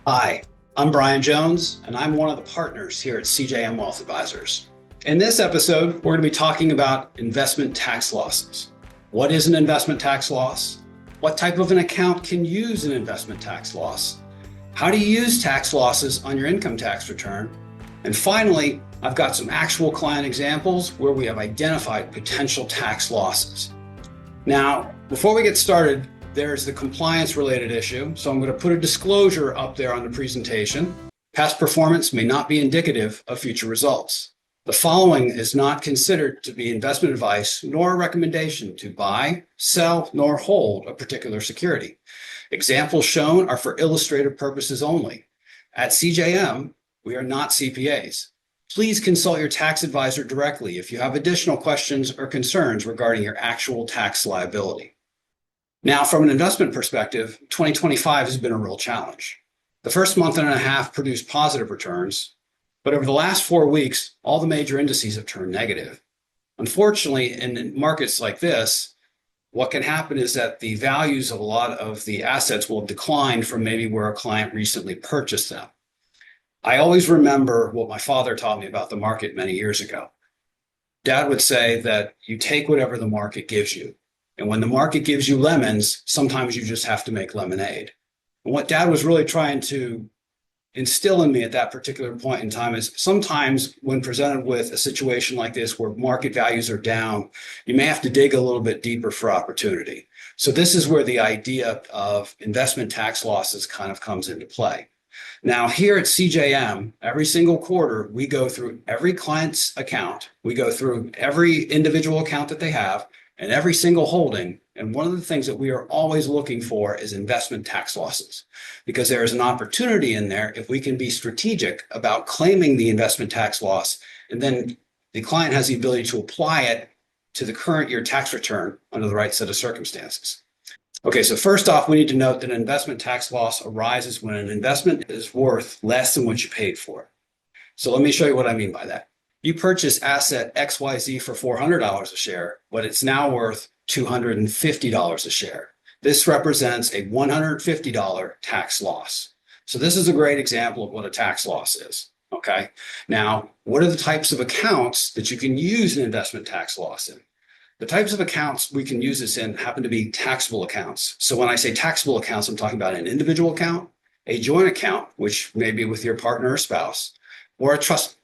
Hi, I'm Brian Jones, and I'm one of the partners here at CJM Wealth Advisors. In this episode, we're going to be talking about investment tax losses. What is an investment tax loss? What type of an account can use an investment tax loss? How do you use tax losses on your income tax return? And finally, I've got some actual client examples where we have identified potential tax losses. Now, before we get started, there's the compliance related issue. So I'm going to put a disclosure up there on the presentation. Past performance may not be indicative of future results. The following is not considered to be investment advice nor a recommendation to buy, sell, nor hold a particular security. Examples shown are for illustrative purposes only. At CJM, we are not CPAs. Please consult your tax advisor directly if you have additional questions or concerns regarding your actual tax liability. Now, from an investment perspective, 2025 has been a real challenge. The first month and a half produced positive returns, but over the last 4 weeks, all the major indices have turned negative. Unfortunately, in markets like this, what can happen is that the values of a lot of the assets will decline from maybe where a client recently purchased them. I always remember what my father taught me about the market many years ago. Dad would say that you take whatever the market gives you. And when the market gives you lemons, sometimes you just have to make lemonade. And what Dad was really trying to instill in me at that particular point in time is sometimes when presented with a situation like this where market values are down, you may have to dig a little bit deeper for opportunity. So this is where the idea of investment tax losses kind of comes into play. Now, here at CJM, every single quarter, we go through every client's account. We go through every individual account that they have and every single holding. And one of the things that we are always looking for is investment tax losses, because there is an opportunity in there if we can be strategic about claiming the investment tax loss, and then the client has the ability to apply it to the current year tax return under the right set of circumstances. Okay, so first off, we need to note that an investment tax loss arises when an investment is worth less than what you paid for it. So let me show you what I mean by that. You purchase asset XYZ for $400 a share, but it's now worth $250 a share. This represents a $150 tax loss. So this is a great example of what a tax loss is. Okay. Now, what are the types of accounts that you can use an investment tax loss in? The types of accounts we can use this in happen to be taxable accounts. So when I say taxable accounts, I'm talking about an individual account, a joint account, which may be with your partner or spouse, or a trust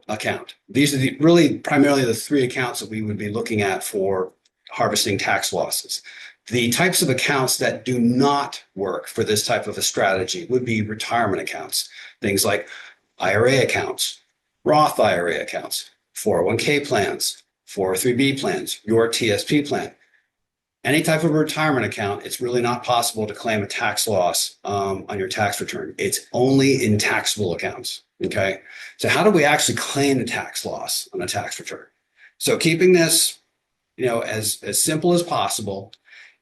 account. These are really primarily the three accounts that we would be looking at for harvesting tax losses. The types of accounts that do not work for this type of a strategy would be retirement accounts, things like IRA accounts, Roth IRA accounts, 401k plans, 403b plans, your TSP plan. Any type of retirement account, it's really not possible to claim a tax loss on your tax return. It's only in taxable accounts. Okay. So how do we actually claim the tax loss on a tax return? So keeping this, as simple as possible,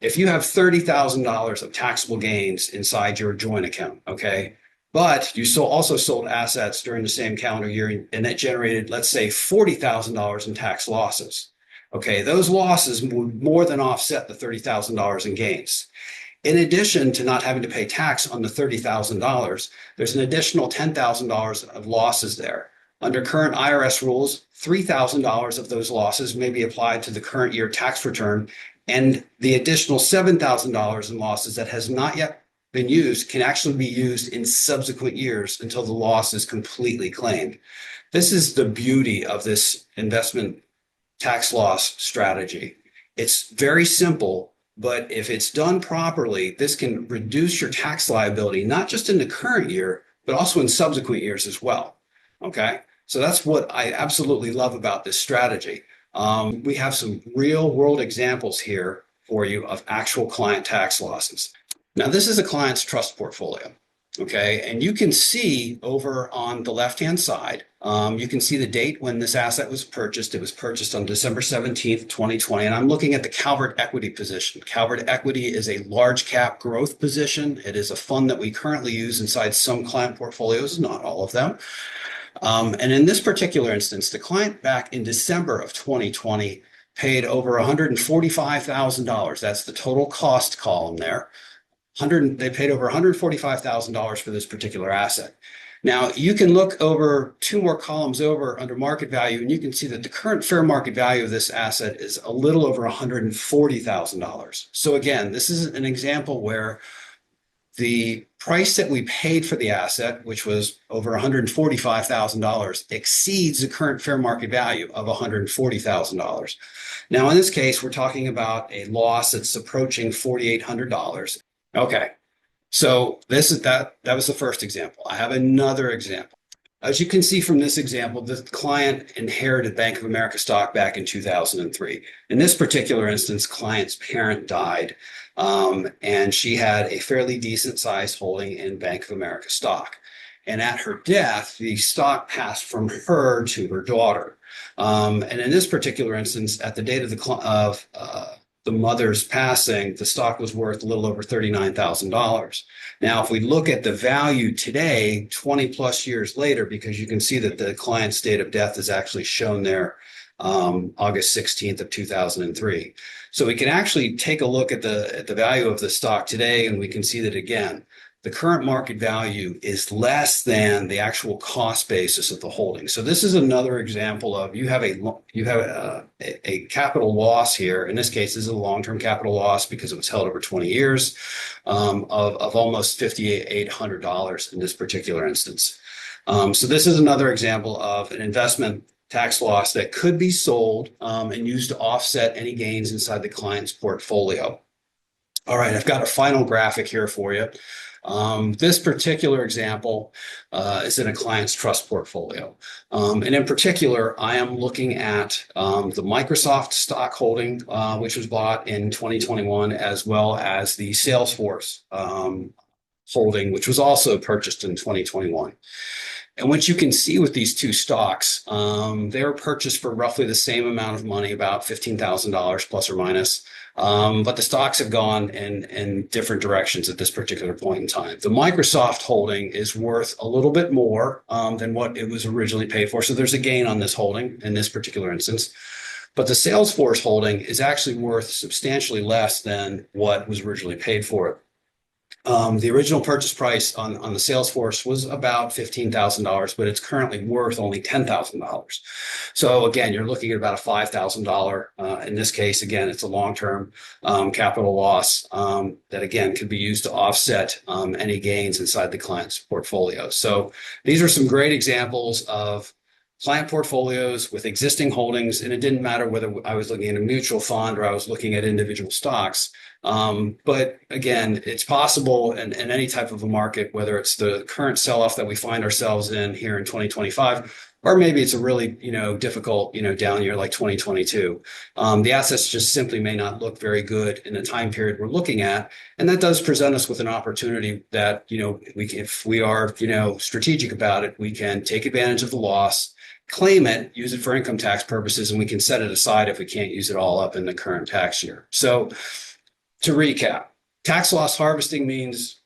if you have $30,000 of taxable gains inside your joint account, okay, but you also sold assets during the same calendar year and that generated, let's say, $40,000 in tax losses. Okay, those losses would more than offset the $30,000 in gains. In addition to not having to pay tax on the $30,000, there's an additional $10,000 of losses there. Under current IRS rules, $3,000 of those losses may be applied to the current year tax return, and the additional $7,000 in losses that has not yet been used can actually be used in subsequent years until the loss is completely claimed. This is the beauty of this investment tax loss strategy. It's very simple. But if it's done properly, this can reduce your tax liability, not just in the current year, but also in subsequent years as well. Okay. So that's what I absolutely love about this strategy. We have some real world examples here for you of actual client tax losses. Now, this is a client's trust portfolio. Okay. And you can see over on the left-hand side, you can see the date when this asset was purchased. It was purchased on December 17th, 2020. And I'm looking at the Calvert Equity position. Calvert Equity is a large cap growth position. It is a fund that we currently use inside some client portfolios, not all of them. And in this particular instance, the client back in December of 2020 paid over $145,000. That's the total cost column there. They paid over $145,000 for this particular asset. Now you can look over two more columns over under market value, and you can see that the current fair market value of this asset is a little over $140,000. So again, this is an example where the price that we paid for the asset, which was over $145,000, exceeds the current fair market value of $140,000. Now, in this case, we're talking about a loss that's approaching $4,800. Okay, so that was the first example. I have another example. As you can see from this example, the client inherited Bank of America stock back in 2003. In this particular instance, client's parent died, and she had a fairly decent sized holding in Bank of America stock. And at her death, the stock passed from her to her daughter. And in this particular instance, at the date of the mother's passing, the stock was worth a little over $39,000. Now, if we look at the value today, 20 plus years later, because you can see that the client's date of death is actually shown there, August 16th of 2003. So we can actually take a look at the value of the stock today, and we can see that again, the current market value is less than the actual cost basis of the holding. So this is another example of you have a capital loss here. In this case, this is a long-term capital loss because it was held over 20 years of almost $5,800 in this particular instance. So this is another example of an investment tax loss that could be sold and used to offset any gains inside the client's portfolio. All right, I've got a final graphic here for you. This particular example is in a client's trust portfolio. And in particular, I am looking at the Microsoft stock holding, which was bought in 2021, as well as the Salesforce holding, which was also purchased in 2021. And what you can see with these two stocks, they were purchased for roughly the same amount of money, about $15,000 plus or minus. But the stocks have gone in different directions at this particular point in time. The Microsoft holding is worth a little bit more than what it was originally paid for. So there's a gain on this holding in this particular instance. But the Salesforce holding is actually worth substantially less than what was originally paid for it. The original purchase price on the Salesforce was about $15,000, but it's currently worth only $10,000. So again, you're looking at about a $5,000. In this case, again, it's a long-term capital loss that again could be used to offset any gains inside the client's portfolio. So these are some great examples of client portfolios with existing holdings, and it didn't matter whether I was looking at a mutual fund or I was looking at individual stocks. But again, it's possible in any type of a market, whether it's the current sell-off that we find ourselves in here in 2025, or maybe it's a really, difficult, down year like 2022. The assets just simply may not look very good in the time period we're looking at. And that does present us with an opportunity that, if we are, strategic about it, we can take advantage of the loss, claim it, use it for income tax purposes, and we can set it aside if we can't use it all up in the current tax year. So to recap, tax loss harvesting means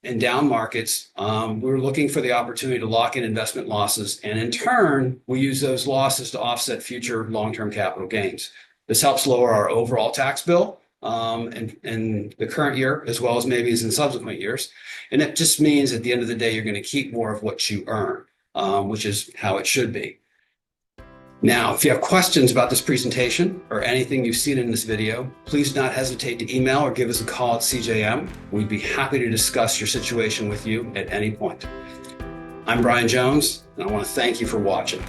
in down markets, we're looking for the opportunity to lock in investment losses, and in turn, we use those losses to offset future long-term capital gains. This helps lower our overall tax bill in the current year, as well as maybe as in subsequent years. And it just means at the end of the day, you're going to keep more of what you earn, which is how it should be. Now, if you have questions about this presentation or anything you've seen in this video, please do not hesitate to email or give us a call at CJM. We'd be happy to discuss your situation with you at any point. I'm Brian Jones, and I want to thank you for watching.